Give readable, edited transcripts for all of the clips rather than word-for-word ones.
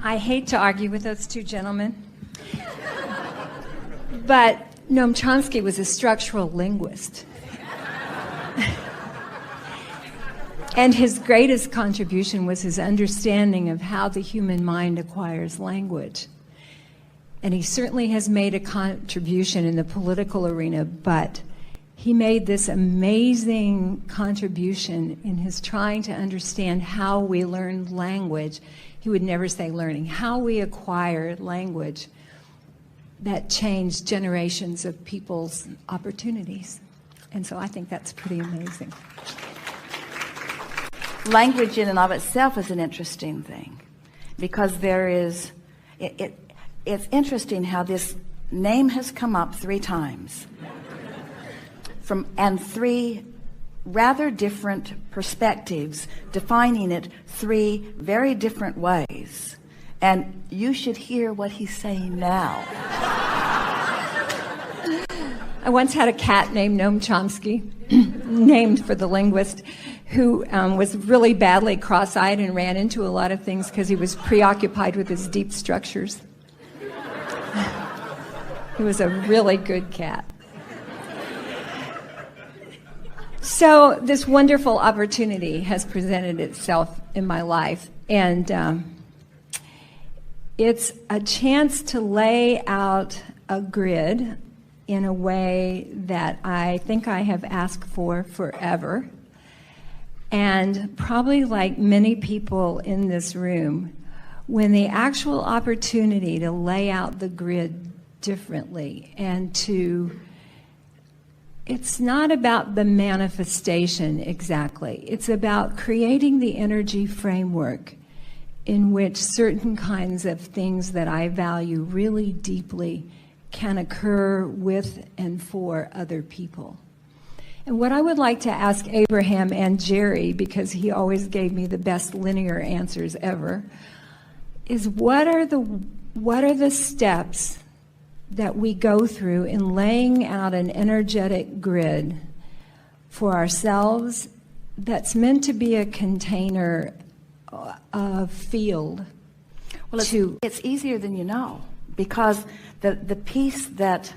I hate to argue with those two gentlemen, but Noam Chomsky was a structural linguist. And his greatest contribution was his understanding of how the human mind acquires language. And he certainly has made a contribution in the political arena, but he made this amazing contribution in his trying to understand how we learn language. He would never say learning, how we acquire language that changed generations of people's opportunities. And so I think that's pretty amazing. Language in and of itself is an interesting thing, because there is, it's interesting how this name has come up 3 times and 3 rather different perspectives defining it 3 very different ways. And you should hear what he's saying now. I once had a cat named Noam Chomsky, named for the linguist, who was really badly cross-eyed and ran into a lot of things because he was preoccupied with his deep structures. He was a really good cat. So this wonderful opportunity has presented itself in my life, and it's a chance to lay out a grid in a way that I think I have asked for forever. And probably like many people in this room, when the actual opportunity to lay out the grid differently and to, it's not about the manifestation exactly. It's about creating the energy framework in which certain kinds of things that I value really deeply can occur with and for other people. And what I would like to ask Abraham and Jerry, because he always gave me the best linear answers ever, is what are the steps that we go through in laying out an energetic grid for ourselves that's meant to be a container of field? Well, it's easier than you know, because the piece that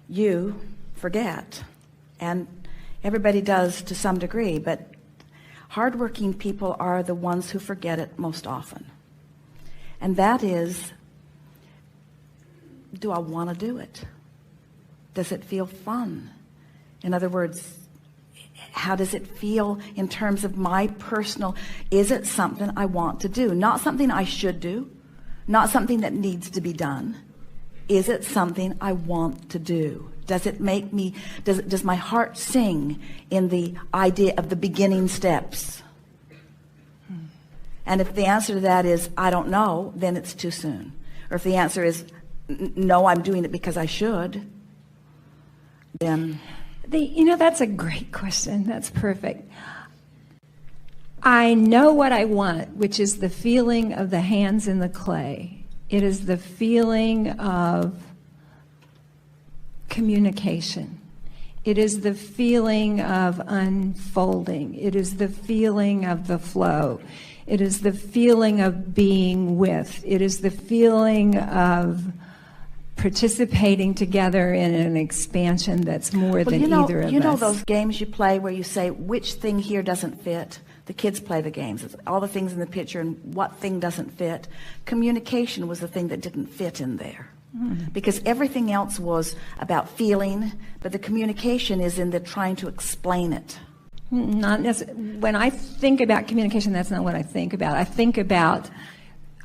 you forget, and everybody does to some degree, but hardworking people are the ones who forget it most often. And that is, do I want to do it? Does it feel fun? In other words, how does it feel in terms of my personal, is it something I want to do? Not something I should do, not something that needs to be done. Is it something I want to do? Does it make me, does my heart sing in the idea of the beginning steps? And if the answer to that is, I don't know, then it's too soon. Or if the answer is, no, I'm doing it because I should, then... That's a great question. That's perfect. I know what I want, which is the feeling of the hands in the clay. It is the feeling of communication. It is the feeling of unfolding. It is the feeling of the flow. It is the feeling of being with. It is the feeling of participating together in an expansion that's more than either of us. You know those games you play where you say, which thing here doesn't fit? The kids play the games. It's all the things in the picture and what thing doesn't fit. Communication was the thing that didn't fit in there. Because everything else was about feeling, but the communication is in the trying to explain it. Not necessarily. When I think about communication, that's not what I think about. I think about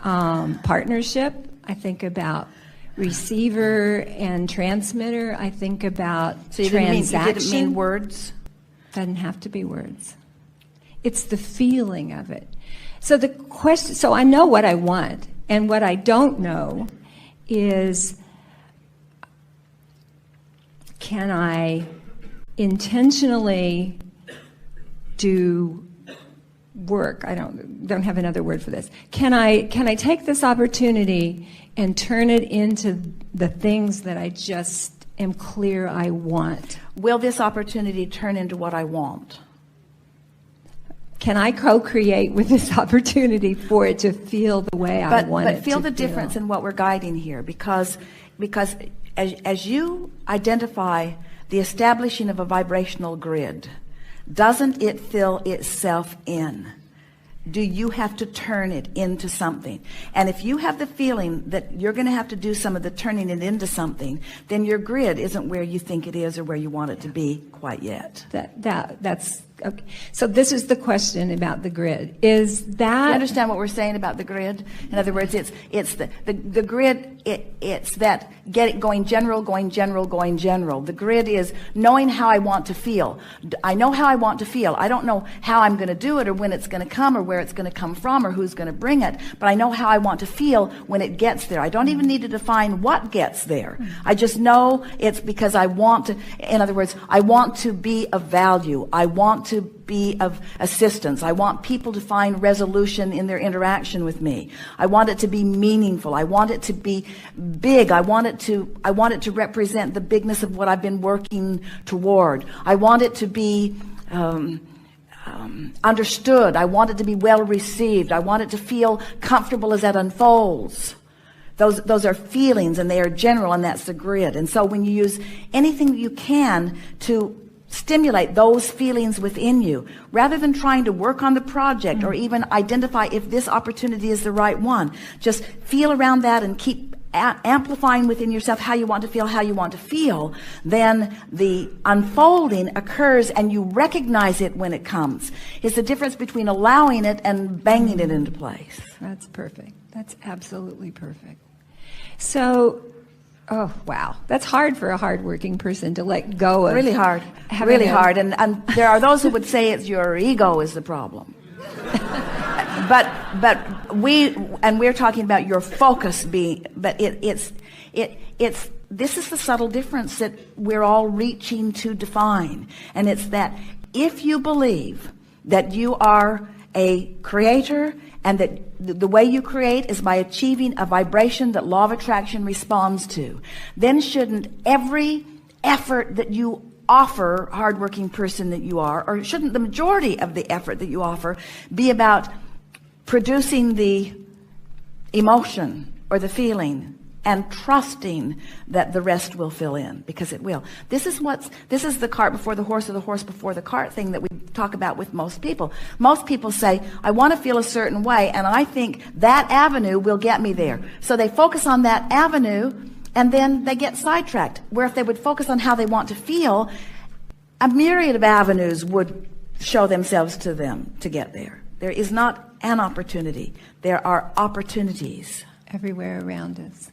partnership. I think about receiver and transmitter. I think about transaction. You didn't mean words? Doesn't have to be words. It's the feeling of it. So the question. So I know what I want, and what I don't know is, can I intentionally do work? I don't have another word for this. Can I take this opportunity and turn it into the things that I just am clear I want? Will this opportunity turn into what I want? can I co-create with this opportunity for it to feel the way I want it to feel? But feel the difference in what we're guiding here, because as you identify the establishing of a vibrational grid, doesn't it fill itself in? Do you have to turn it into something? And if you have the feeling that you're going to have to do some of the turning it into something, then your grid isn't where you think it is or where you want it to be quite yet. That's okay. So this is the question about the grid. Is that... You understand what we're saying about the grid? In other words, it's the grid, it's that going general. The grid is knowing how I want to feel. I know how I want to feel. I don't know how I'm going to do it or when it's going to come or where it's going to come from or who's going to bring it, but I know how I want to feel when it gets there. I don't even need to define what gets there. I just know it's because I want to, in other words, I want to be of value. I want to be of assistance. I want people to find resolution in their interaction with me. I want it to be meaningful. I want it to be big. I want it to represent the bigness of what I've been working toward. I want it to be understood. I want it to be well received. I want it to feel comfortable as that unfolds. Those are feelings, and they are general, and that's the grid. And so when you use anything you can to stimulate those feelings within you, rather than trying to work on the project or even identify if this opportunity is the right one, just feel around that and keep amplifying within yourself how you want to feel, then the unfolding occurs and you recognize it when it comes. It's the difference between allowing it and banging it into place. That's perfect. That's absolutely perfect. So, oh, wow. That's hard for a hardworking person to let go of. Really hard. Really hard. And there are those who would say it's your ego is the problem. but we're talking about your focus being, but it's this is the subtle difference that we're all reaching to define. And it's that if you believe that you are a creator and that the way you create is by achieving a vibration that law of attraction responds to, then shouldn't every effort that you offer, hardworking person that you are, or shouldn't the majority of the effort that you offer be about producing the emotion or the feeling and trusting that the rest will fill in, because it will. This is the cart before the horse, or the horse before the cart thing that we talk about with most people. Most people say, I want to feel a certain way, and I think that avenue will get me there. So they focus on that avenue, and then they get sidetracked. Where if they would focus on how they want to feel, a myriad of avenues would show themselves to them to get there. There is not an opportunity. There are opportunities everywhere around us.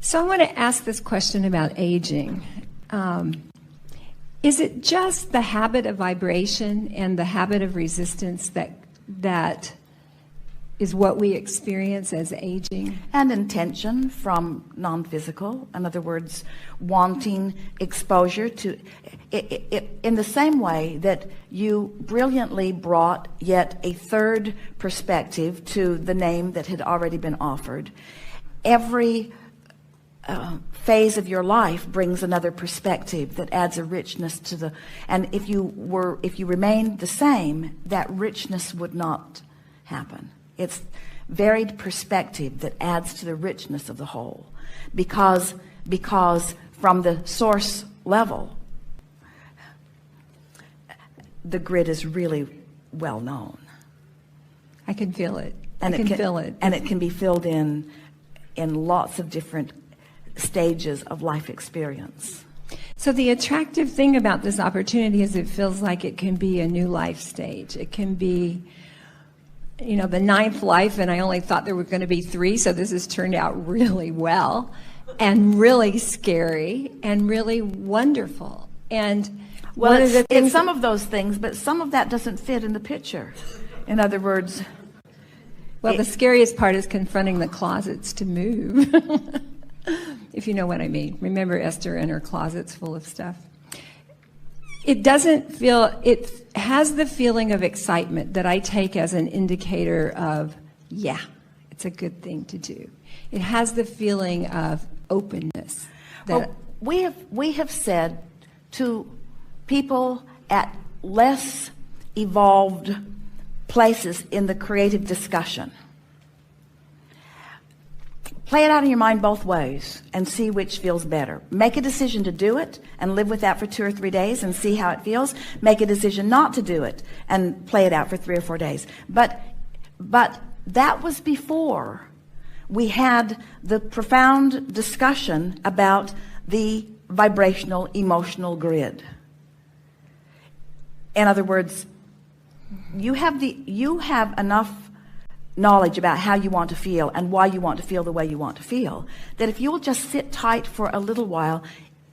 So I want to ask this question about aging. Is it just the habit of vibration and the habit of resistance that is what we experience as aging? And intention from non-physical. In other words, wanting exposure to it in the same way that you brilliantly brought yet a third perspective to the name that had already been offered. Every phase of your life brings another perspective that adds a richness to the, and if you remained the same, that richness would not happen. It's varied perspective that adds to the richness of the whole, because from the source level, the grid is really well known. I can feel it. And I can feel it. And it can be filled in lots of different stages of life experience. So the attractive thing about this opportunity is it feels like it can be a new life stage. It can be, the ninth life, and I only thought there were going to be 3, so this has turned out really well and really scary and really wonderful. And well, it's some of those things, but some of that doesn't fit in the picture. In other words, well, the scariest part is confronting the closets to move. If you know what I mean. Remember Esther and her closets full of stuff. It has the feeling of excitement that I take as an indicator of, yeah, it's a good thing to do. It has the feeling of openness. We have said to people at less evolved places in the creative discussion. Play it out in your mind both ways and see which feels better. Make a decision to do it and live with that for 2 or 3 days and see how it feels. Make a decision not to do it and play it out for 3 or 4 days. But that was before we had the profound discussion about the vibrational emotional grid. In other words, you have enough knowledge about how you want to feel and why you want to feel the way you want to feel, that if you'll just sit tight for a little while,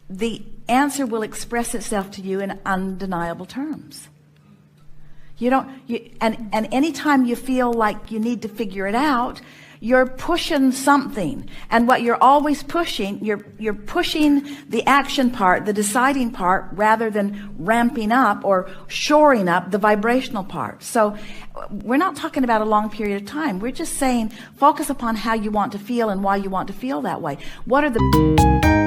the answer will express itself to you in undeniable terms. And anytime you feel like you need to figure it out, you're pushing something. And what you're always pushing, you're pushing the action part, the deciding part, rather than ramping up or shoring up the vibrational part. So we're not talking about a long period of time. We're just saying focus upon how you want to feel and why you want to feel that way. What are the